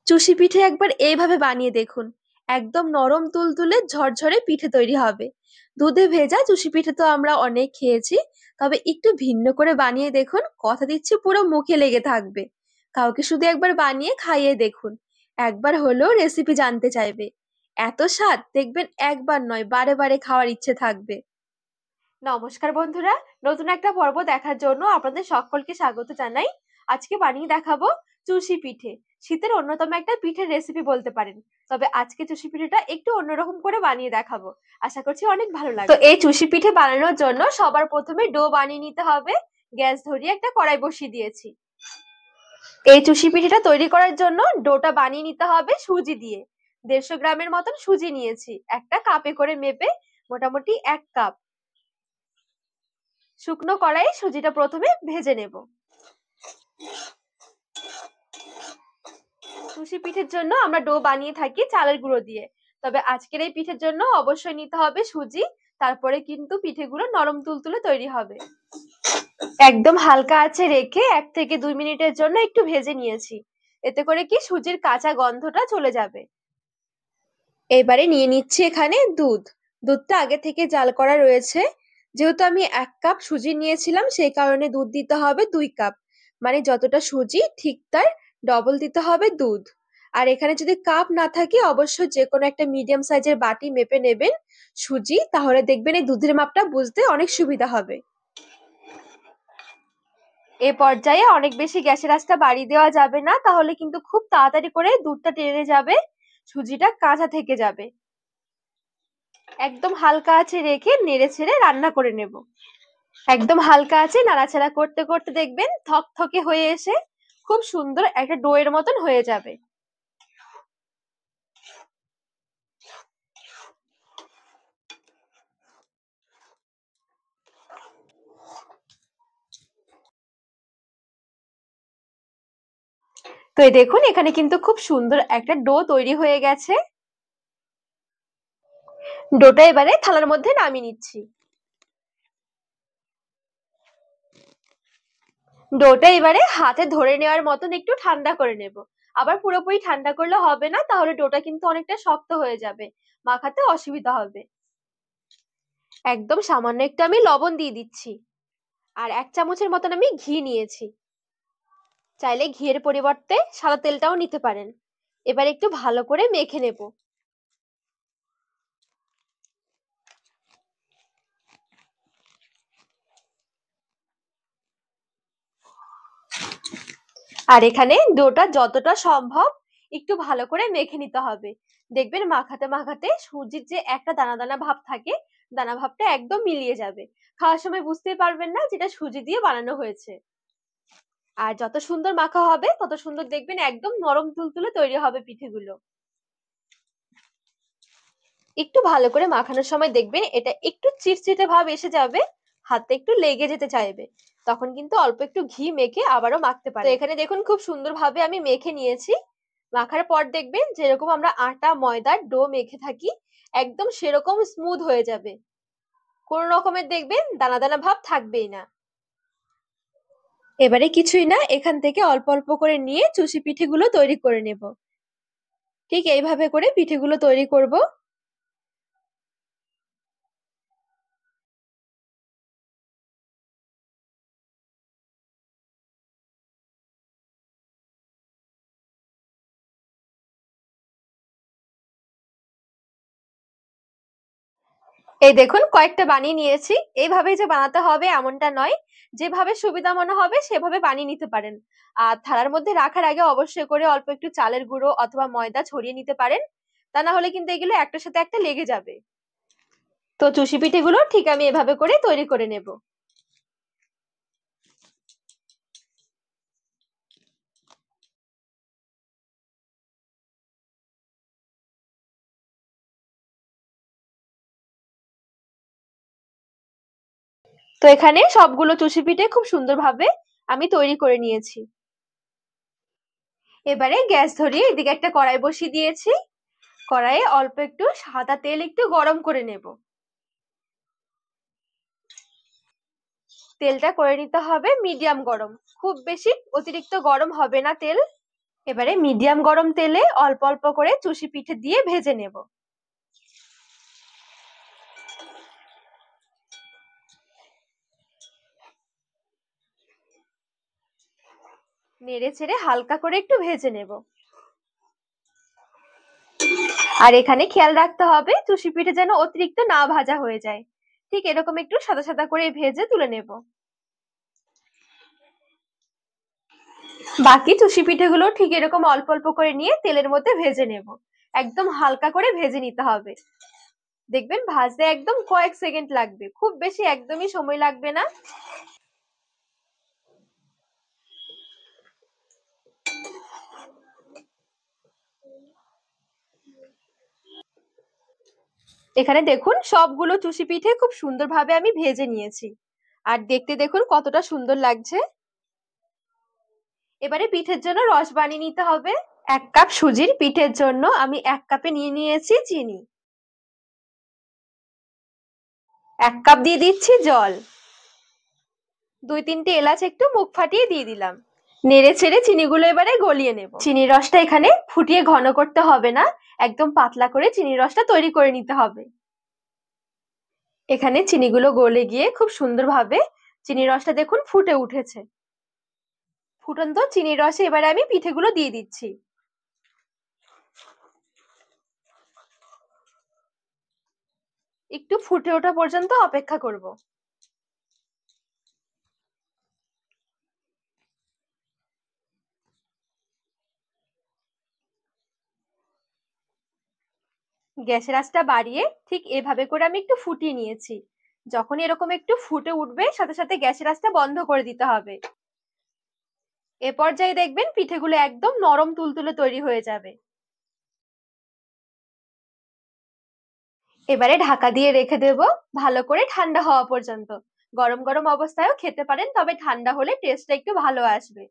চুষি পিঠে একবার এইভাবে বানিয়ে দেখুন। একদম নরম তুলতুলে ঝরঝরে পিঠে তৈরি হবে। দুধে ভেজা চুষি পিঠে তো আমরা অনেক খেয়েছি, তবে একটু ভিন্ন করে বানিয়ে দেখুন, কথা দিচ্ছি পুরো মুখে লেগে থাকবে। কাউকে শুধু একবার বানিয়ে খাইয়ে দেখুন, একবার হলেও রেসিপি জানতে চাইবে। এত স্বাদ দেখবেন একবার নয় বারে বারে খাওয়ার ইচ্ছে থাকবে। নমস্কার বন্ধুরা, নতুন একটা পর্ব দেখার জন্য আপনাদের সকলকে স্বাগত জানাই। আজকে বানিয়ে দেখাবো চুষি পিঠে। শীতের অন্যতম একটা পিঠের রেসিপি বলতে পারেন। তবে আজকে চুষি পিঠেটা একটু অন্যরকম করে বানিয়ে দেখাবো, আশা করছি অনেক ভালো লাগবে। তো এই চুষি পিঠে বানানোর জন্য সবার প্রথমে ডো বানিয়ে নিতে হবে। গ্যাস ধরিয়ে একটা কড়াই বসিয়ে দিয়েছি। এই চুষি পিঠেটা তৈরি করার জন্য ডোটা বানিয়ে নিতে হবে সুজি দিয়ে। 150 গ্রামের মতন সুজি নিয়েছি, একটা কাপে করে মেপে মোটামুটি 1 কাপ। শুকনো কড়াইয়ে সুজিটা প্রথমে ভেজে নেব। সুজি পিঠের জন্য আমরা ডো বানিয়ে থাকি চালের গুঁড়ো দিয়ে, তবে আজকের এই পিঠের জন্য অবশ্যই নিতে হবে সুজি। তারপরে কিন্তু পিঠেগুলো নরম তুলতুলে তৈরি হবে। একদম হালকা আঁচে রেখে 1 থেকে 2 মিনিটের জন্য একটু ভেজে নিয়েছি। এতে করে কি সুজির কাঁচা গন্ধটা চলে যাবে। এবারে নিয়ে নিচ্ছি এখানে দুধ। দুধটা আগে থেকে জাল করা রয়েছে। যেহেতু আমি 1 কাপ সুজি নিয়েছিলাম, সেই কারণে দুধ দিতে হবে 2 কাপ। মানে যতটা সুজি ঠিক তার ডবল দিতে হবে দুধ। আর এখানে যদি কাপ না থাকে অবশ্যই যে কোনো একটা মিডিয়াম সাইজের বাটি মেপে নেবেন সুজি, তাহলে দেখবেন এই দুধের মাপটা বুঝতে অনেক সুবিধা হবে। এ পর্যায়ে অনেক বেশি গ্যাসের আঁচটা বাড়িয়ে দেওয়া যাবে না, তাহলে কিন্তু খুব তাড়াতাড়ি করে দুধটা টেনে যাবে, সুজিটা কাঁচা থেকে যাবে। একদম হালকা আঁচে রেখে নেড়ে ছেড়ে রান্না করে নেব। একদম হালকা আঁচে নাড়াচাড়া করতে করতে দেখবেন থকথকে হয়ে এসে খুব সুন্দর একটা ডোয়ের মতন হয়ে যাবে। তো এই দেখুন এখানে কিন্তু খুব সুন্দর একটা ডো তৈরি হয়ে গেছে। ডোটা এবারে থালার মধ্যে নামিয়ে নিচ্ছি। ডোটা এবারে হাতে ধরে নেওয়ার মতন একটু ঠান্ডা করে নেব। আবার পুরোপুরি ঠান্ডা করলে হবে না, তাহলে ডোটা কিন্তু অনেকটা শক্ত হয়ে যাবে, মাখাতে অসুবিধা হবে। একদম সামান্য একটু আমি লবণ দিয়ে দিচ্ছি। আর 1 চামচের মতন আমি ঘি নিয়েছি। চাইলে ঘিয়ের পরিবর্তে সাদা তেলটাও নিতে পারেন। এবার একটু ভালো করে মেখে নেব। আর এখানে ডোটা যতটা সম্ভব একটু ভালো করে মেখে নিতে হবে। দেখবেন মাখাতে মাখাতে সুজির যে একটা দানা দানা ভাব থাকে, দানা ভাবটা একদম মিলিয়ে যাবে। খাওয়ার সময় বুঝতেই পারবেন না যেটা সুজি দিয়ে বানানো হয়েছে। আর যত সুন্দর মাখা হবে তত সুন্দর দেখবেন একদম নরম তুলতুলে তৈরি হবে পিঠেগুলো। একটু ভালো করে মাখানোর সময় দেখবেন এটা একটু চিটচিটে ভাব এসে যাবে, হাতে একটু লেগে যেতে চাইবে, তখন কিন্তু অল্প একটু ঘি মেখে আবারও মাখতে পারেন। তো এখানে দেখুন খুব সুন্দরভাবে আমি মেখে নিয়েছি। মাখার পর দেখবেন যেরকম আমরা আটা ময়দার ডো মেখে থাকি একদম সেরকম স্মুথ হয়ে যাবে, কোন রকমের দেখবেন দানা দানা ভাব থাকবেই না। এবারে কিছুই না, এখান থেকে অল্প অল্প করে নিয়ে চুষি পিঠেগুলো তৈরি করে নেব। ঠিক এইভাবে করে পিঠেগুলো তৈরি করব। এই দেখুন কয়েকটা বানিয়ে নিয়েছি। এইভাবেই যে বানাতে হবে এমনটা নয়, যেভাবে সুবিধা মনে হবে সেভাবে বানিয়ে নিতে পারেন। আর থালার মধ্যে রাখার আগে অবশ্যই করে অল্প একটু চালের গুঁড়ো অথবা ময়দা ছড়িয়ে নিতে পারেন, তা না হলে কিন্তু এগুলো একটার সাথে একটা লেগে যাবে। তো চুষি পিঠেগুলো ঠিক আমি এভাবে করে তৈরি করে নেব। তো এখানে সবগুলো চুষি পিঠে খুব সুন্দরভাবে আমি তৈরি করে নিয়েছি। এবারে গ্যাস ধরিয়ে এদিকে একটা কড়াই বসিয়ে দিয়েছি। কড়াইয়ে অল্প একটু সাদা তেল একটু গরম করে নেব। তেলটা করে নিতে হবে মিডিয়াম গরম, খুব বেশি অতিরিক্ত গরম হবে না তেল। এবারে মিডিয়াম গরম তেলে অল্প অল্প করে চুষি পিঠে দিয়ে ভেজে নেব। নেড়ে ছেড়ে হালকা করে একটু ভেজে নেব। আর এখানে খেয়াল রাখতে হবে চুষি পিঠে যেন অতিরিক্ত না ভাজা হয়ে যায়। ঠিক এরকম একটু সাদা সাদা করে ভেজে তুলে নেব। বাকি চুষি পিঠেগুলো ঠিক এরকম অল্প অল্প করে নিয়ে তেলের মধ্যে ভেজে নেব। একদম হালকা করে ভেজে নিতে হবে। দেখবেন ভাজতে একদম কয়েক সেকেন্ড লাগবে, খুব বেশি একদমই সময় লাগবে না। এখানে দেখুন সবগুলো চুষি পিঠে খুব সুন্দরভাবে আমি ভেজে নিয়েছি। আর দেখতে দেখুন কতটা সুন্দর লাগছে। এবারে পিঠের জন্য রস বানিয়ে নিতে হবে। 1 কাপ সুজির পিঠের জন্য আমি 1 কাপে নিয়ে নিয়েছি চিনি। 1 কাপ দিয়ে দিচ্ছি জল। 2-3টে এলাচ একটু মুখ ফাটিয়ে দিয়ে দিলাম। নেড়ে ছেড়ে চিনিগুলো এবারে গলিয়ে নেব। চিনির রসটা এখানে ফুটিয়ে ঘন করতে হবে না, একদম পাতলা করে চিনির রসটা তৈরি করে নিতে হবে। এখানে চিনিগুলো গলে গিয়ে খুব সুন্দরভাবে চিনির রসটা দেখুন ফুটে উঠেছে। ফুটন্ত চিনির রসে এবারে আমি পিঠেগুলো দিয়ে দিচ্ছি। একটু ফুটে ওঠা পর্যন্ত অপেক্ষা করব। গ্যাসের আঁচটা বাড়িয়ে ঠিক এভাবে করে আমি একটু ফুটিয়ে নিয়েছি। যখন এরকম একটু ফুটে উঠবে সাথে সাথে গ্যাসের আঁচটা বন্ধ করে দিতে হবে। এ পর্যায়ে দেখবেন পিঠেগুলো একদম নরম তুলতুলে তৈরি হয়ে যাবে। এবারে ঢাকা দিয়ে রেখে দেব ভালো করে ঠান্ডা হওয়া পর্যন্ত। গরম গরম অবস্থায়ও খেতে পারেন, তবে ঠান্ডা হলে টেস্টটা একটু ভালো আসবে।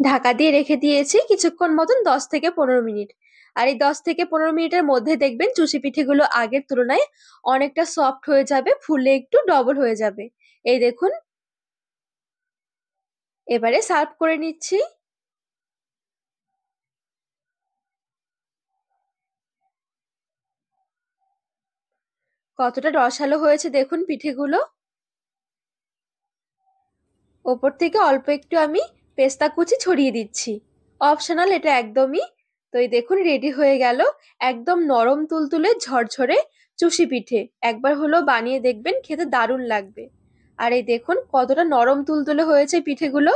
ঢাকা দিয়ে রেখে দিয়েছি কিছুক্ষণ মতন, 10 থেকে 15 মিনিট। আর এই 10 থেকে 15 মিনিটের মধ্যে দেখবেন চুষি পিঠেগুলো আগের তুলনায় অনেকটা সফট হয়ে যাবে, ফুলে একটু ডবল হয়ে যাবে। এই দেখুন। এবারে সার্ভ করে নিচ্ছি। কতটা রসালো হয়েছে দেখুন পিঠেগুলো। ওপর থেকে অল্প একটু আমি পেস্তা কুচি ছড়িয়ে দিচ্ছি, অপশনাল এটা একদমই। তো এই দেখুন রেডি হয়ে গেল একদম নরম তুলতুলে ঝরঝরে চুষি পিঠে। একবার হলো বানিয়ে দেখবেন, খেতে দারুণ লাগবে। আর এই দেখুন কতটা নরম তুলতুলে হয়েছে পিঠেগুলো।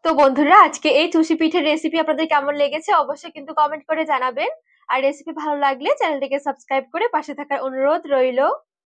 তো বন্ধুরা, আজকে এই চুষি পিঠের রেসিপি আপনাদের কেমন লেগেছে অবশ্যই কিন্তু কমেন্ট করে জানাবেন। আর রেসিপি ভালো লাগলে চ্যানেলটিকে সাবস্ক্রাইব করে পাশে থাকার অনুরোধ রইল।